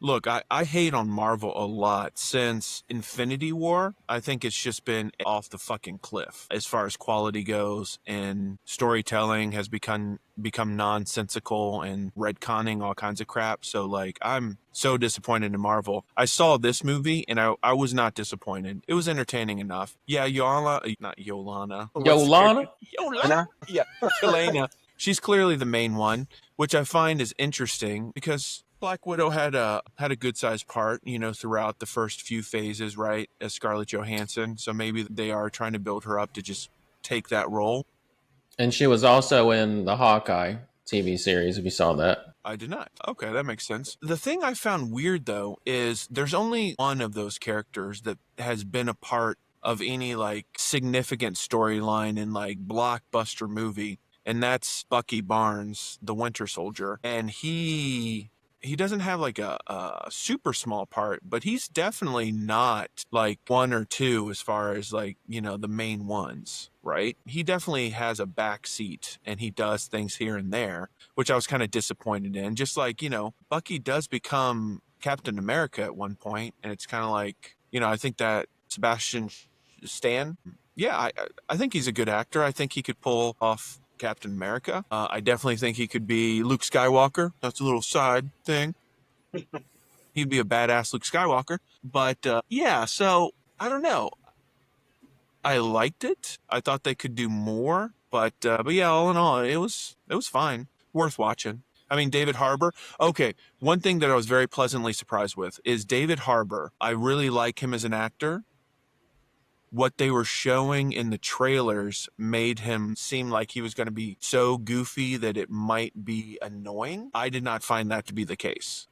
Look, I hate on Marvel a lot since Infinity War. I think it's just been off the fucking cliff as far as quality goes, and storytelling has become nonsensical and retconning all kinds of crap. So like I'm so disappointed in Marvel. I saw this movie and I was not disappointed. It was entertaining enough. Yeah, not Yolana. Yolana? Yolana? Yeah, Yelena. She's clearly the main one, which I find is interesting because Black Widow had a good sized part, throughout the first few phases, right, as Scarlett Johansson. So maybe they are trying to build her up to just take that role. And she was also in the Hawkeye TV series, if you saw that. I did not. Okay, that makes sense. The thing I found weird though is there's only one of those characters that has been a part of any like significant storyline in like blockbuster movie, and that's BuckyBarnes, the Winter Soldier. And he doesn't have like a super small part, but he's definitely not like one or two as far as like, the main ones, right? He definitely has a back seat and he does things here and there, which I was kind of disappointed in. Just like, Bucky does become Captain America at one point, and it's kind of like, I think that Sebastian Stan, yeah, I think he's a good actor. I think he could pull off Captain America. I definitely think he could be Luke Skywalker. That's a little side thing. He'd be a badass Luke Skywalker. But yeah, so I don't know. I liked it. I thought they could do more, but yeah, all in all, it was fine. Worth watching. I mean, David Harbour. Okay, one thing that I was very pleasantly surprised with is David Harbour. I really like him as an actor. What they were showing in the trailers made him seem like he was going to be so goofy that it might be annoying. I did not find that to be the case.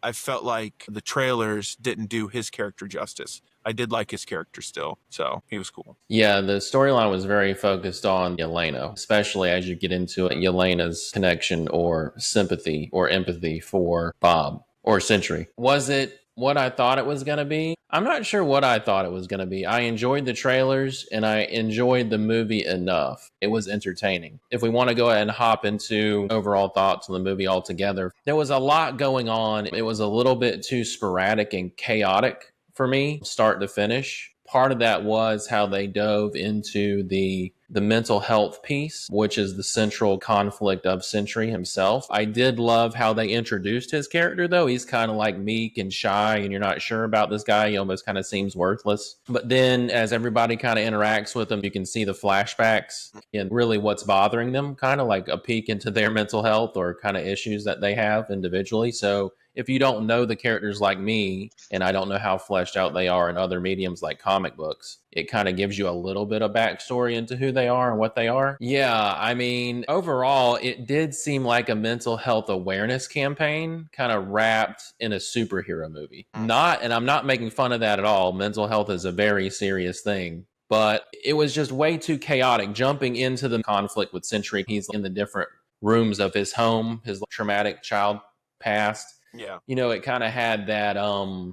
I felt like the trailers didn't do his character justice. I did like his character still, so he was cool. Yeah, the storyline was very focused on Yelena, especially as you get into it, Yelena's connection or sympathy or empathy for Bob or Sentry. Was it what I thought it was going to be? I'm not sure what I thought it was going to be. I enjoyed the trailers and I enjoyed the movie enough. It was entertaining. If we want to go ahead and hop into overall thoughts on the movie altogether, there was a lot going on. It was a little bit too sporadic and chaotic for me, start to finish. Part of that was how they dove into the mental health piece, which is the central conflict of Sentry himself. I did love how they introduced his character, though. He's kind of like meek and shy, and you're not sure about this guy. He almost kind of seems worthless. But then as everybody kind of interacts with him, you can see the flashbacks and really what's bothering them, kind of like a peek into their mental health or kind of issues that they have individually. So if you don't know the characters like me, and I don't know how fleshed out they are in other mediums like comic books, it kind of gives you a little bit of backstory into who they are and what they are. Yeah, I mean, overall, it did seem like a mental health awareness campaign kind of wrapped in a superhero movie. And I'm not making fun of that at all. Mental health is a very serious thing. But it was just way too chaotic, jumping into the conflict with Sentry. He's in the different rooms of his home, his traumatic child past. Yeah. It kind of had that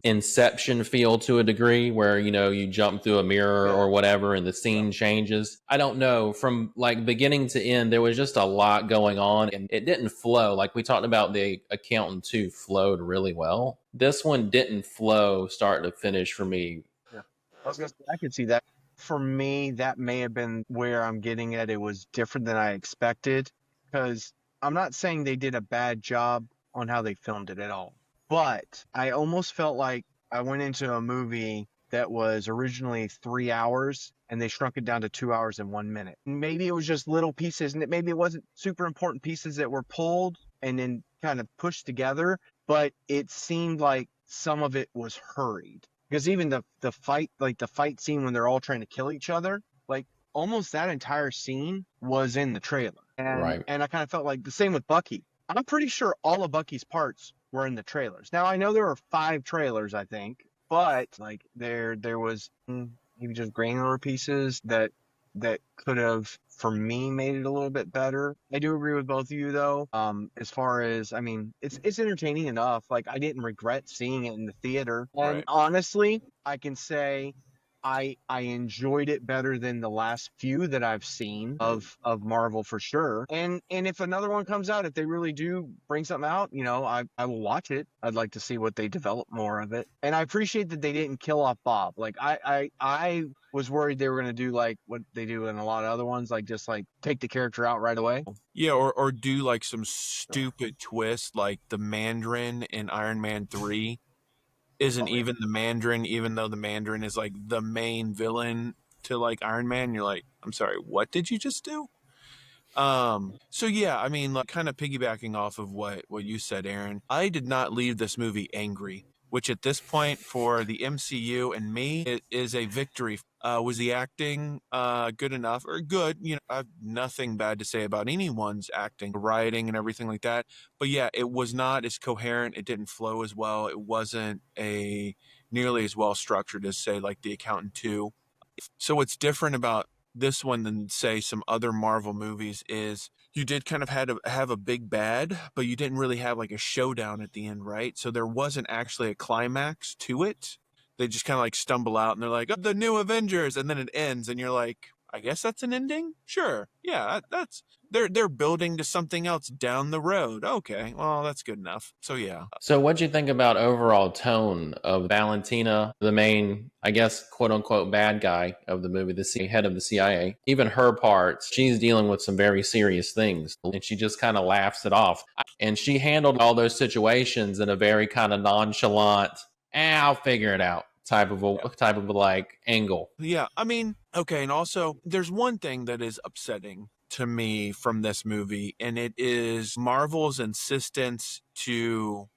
Inception feel to a degree where, you jump through a mirror or whatever and the scene changes. I don't know. From like beginning to end, there was just a lot going on and it didn't flow. Like we talked about, the Accountant 2 flowed really well. This one didn't flow start to finish for me. Yeah. I could see that. For me, that may have been where I'm getting at. It was different than I expected, because I'm not saying they did a bad job on how they filmed it at all, but I almost felt like I went into a movie that was originally 3 hours and they shrunk it down to 2 hours and 1 minute. Maybe it was just little pieces, and maybe it wasn't super important pieces that were pulled and then kind of pushed together, but it seemed like some of it was hurried, because even the fight scene when they're all trying to kill each other, like almost that entire scene was in the trailer. And, Right. And I kind of felt like the same with Bucky. I'm pretty sure all of Bucky's parts were in the trailers. Now, I know there were 5 trailers, I think, but like there was maybe just granular pieces that could have, for me, made it a little bit better. I do agree with both of you, though. As far as, I mean, it's entertaining enough. Like, I didn't regret seeing it in the theater. And Right. honestly, I can say I enjoyed it better than the last few that I've seen of Marvel for sure. And if another one comes out, if they really do bring something out, I will watch it. I'd like to see what they develop more of it. And I appreciate that they didn't kill off Bob. Like I was worried they were gonna do like what they do in a lot of other ones, like just like take the character out right away. Yeah, or do like some stupid twist like the Mandarin in Iron Man 3 isn't even the Mandarin, even though the Mandarin is like the main villain to like Iron Man. You're like, I'm sorry, what did you just do? So yeah, I mean, like kind of piggybacking off of what you said, Aaron, I did not leave this movie angry, which at this point for the MCU and me, it is a victory. Was the acting good enough or good? I have nothing bad to say about anyone's acting, writing, and everything like that. But yeah, it was not as coherent. It didn't flow as well. It wasn't a nearly as well structured as say like The Accountant 2. So what's different about this one than say some other Marvel movies is you did kind of have a big bad, but you didn't really have like a showdown at the end, right? So there wasn't actually a climax to it. They just kind of like stumble out and they're like, oh, the new Avengers, and then it ends, and you're like, I guess that's an ending? Sure. Yeah, that's they're building to something else down the road. Okay, well, that's good enough. So yeah. So what'd you think about overall tone of Valentina, the main, I guess, quote unquote bad guy of the movie, the head of the CIA? Even her parts, she's dealing with some very serious things and she just kind of laughs it off. And she handled all those situations in a very kind of nonchalant, I'll figure it out type of a like angle. Yeah, I mean, okay, and also there's one thing that is upsetting to me from this movie, and it is Marvel's insistence to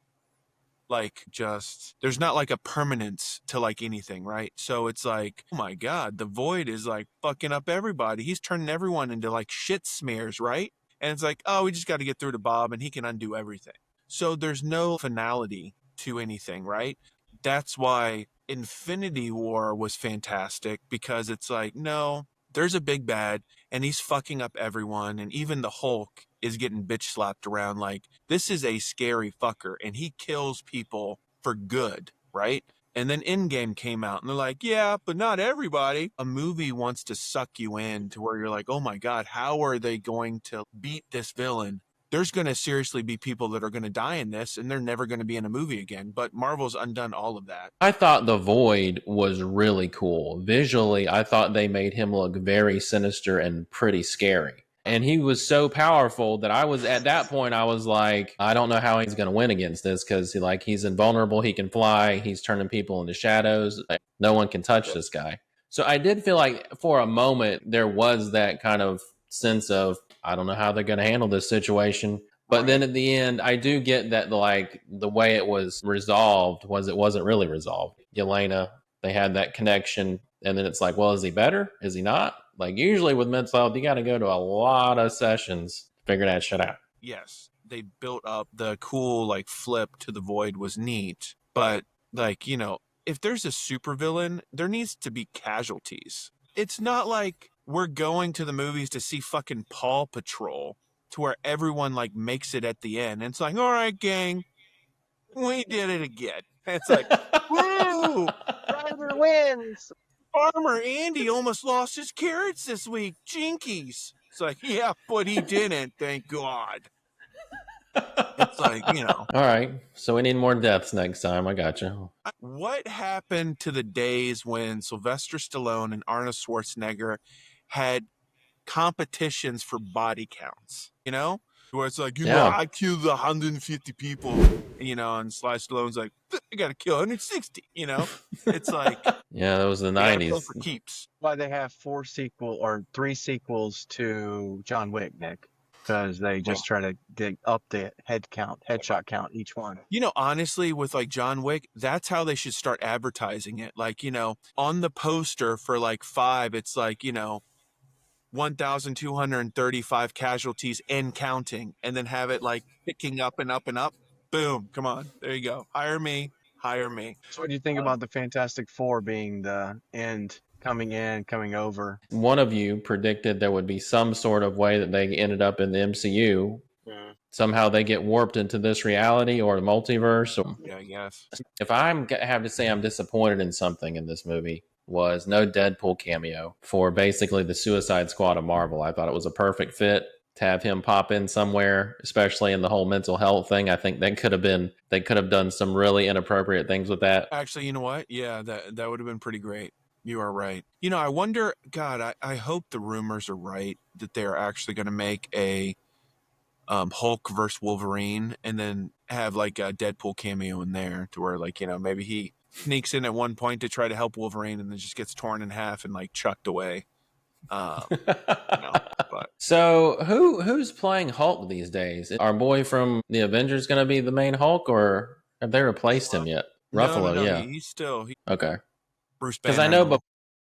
like just there's not like a permanence to like anything, right? So it's like, oh my god, the Void is like fucking up everybody. He's turning everyone into like shit smears, right? And it's like, oh, we just got to get through to Bob and he can undo everything. So there's no finality to anything, right? That's why Infinity War was fantastic, because it's like, no, there's a big bad and he's fucking up everyone, and even the Hulk is getting bitch slapped around like this is a scary fucker and he kills people for good, right? And then Endgame came out and they're like, yeah, but not everybody. A movie wants to suck you in to where you're like, oh my god, how are they going to beat this villain? There's going to seriously be people that are going to die in this and they're never going to be in a movie again. But Marvel's undone all of that. I thought the Void was really cool. Visually, I thought they made him look very sinister and pretty scary. And he was so powerful that I was at that point, I was like, I don't know how he's going to win against this, because he's invulnerable. He can fly. He's turning people into shadows. Like, no one can touch this guy. So I did feel like for a moment there was that kind of sense of, I don't know how they're going to handle this situation. But then at the end, I do get that like the way it was resolved was it wasn't really resolved. Yelena, they had that connection. And then it's like, well, is he better? Is he not? Like usually with mental health, you got to go to a lot of sessions to figure that shit out. Yes, they built up the cool like flip to the Void was neat. But like, if there's a supervillain, there needs to be casualties. It's not like we're going to the movies to see fucking Paw Patrol to where everyone like makes it at the end. And it's like, all right, gang, we did it again. And it's like, woo! Driver wins. Farmer Andy almost lost his carrots this week. Jinkies. It's like, yeah, but he didn't, thank God. It's like, All right. So we need more deaths next time. I got you. What happened to the days when Sylvester Stallone and Arnold Schwarzenegger had competitions for body counts? Where it's like, I killed 150 people, and Sly Stallone's like, I got to kill 160, It's like, yeah, that was the 90s. For keeps. Why they have 3 sequels to John Wick, Nick? Because they just try to get up the headshot count each one. Honestly, with like John Wick, that's how they should start advertising it. Like, on the poster for like 5, it's like, 1,235 casualties and counting, and then have it like picking up and up and up. Boom. Come on. There you go. Hire me. So what do you think about the Fantastic Four being the end, coming in, coming over? One of you predicted there would be some sort of way that they ended up in the MCU. Somehow they get warped into this reality or the multiverse. Yeah, I guess. If I have to say I'm disappointed in something in this movie, was no Deadpool cameo for basically the Suicide Squad of Marvel. I thought it was a perfect fit to have him pop in somewhere, especially in the whole mental health thing. I think they could have done some really inappropriate things with that. Actually, you know what? Yeah, that would have been pretty great. You are right. You know, I wonder, God, I hope the rumors are right that they're actually going to make a Hulk versus Wolverine and then have like a Deadpool cameo in there to where, like, you know, maybe he sneaks in at one point to try to help Wolverine and then just gets torn in half and like chucked away. But So who's playing Hulk these days? Our boy from the Avengers going to be the main Hulk, or have they replaced him yet? Ruffalo, no, yeah. he's still Okay. Bruce Because Banner. I know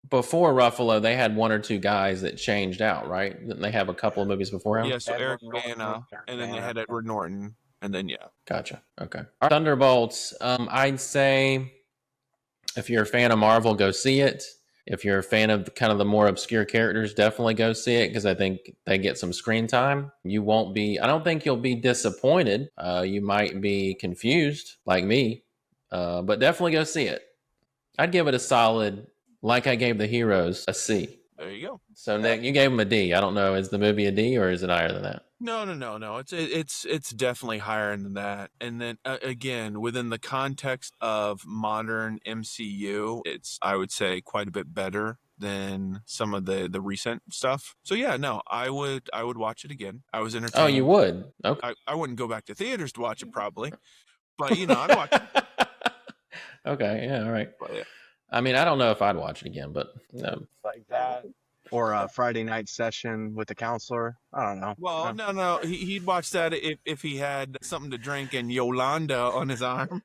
before Ruffalo, they had one or two guys that changed out, right? Didn't they have a couple of movies before him? Yeah, so Eric Edward Bana, Norton, and then they had Edward Norton, and then Gotcha. Okay. Thunderbolts. I'd say if you're a fan of Marvel, go see it. If you're a fan of kind of the more obscure characters, definitely go see it because I think they get some screen time. I don't think you'll be disappointed. You might be confused like me, but definitely go see it. I'd give it a solid, like I gave The Heroes, a C. there you go. So Nick, you gave him a D. I don't know, is the movie a D or is it higher than that? No. It's definitely higher than that. And then again, within the context of modern MCU, it's, I would say, quite a bit better than some of the recent stuff. So yeah, no, I would watch it again. I was entertained. Oh, you would? Okay. I wouldn't go back to theaters to watch it probably, but you know, I'd watch it. Okay, yeah, all right. But, yeah. I mean, I don't know if I'd watch it again, but like that. Or a Friday night session with the counselor. I don't know. Well, no, he'd watch that if he had something to drink and Yolanda on his arm.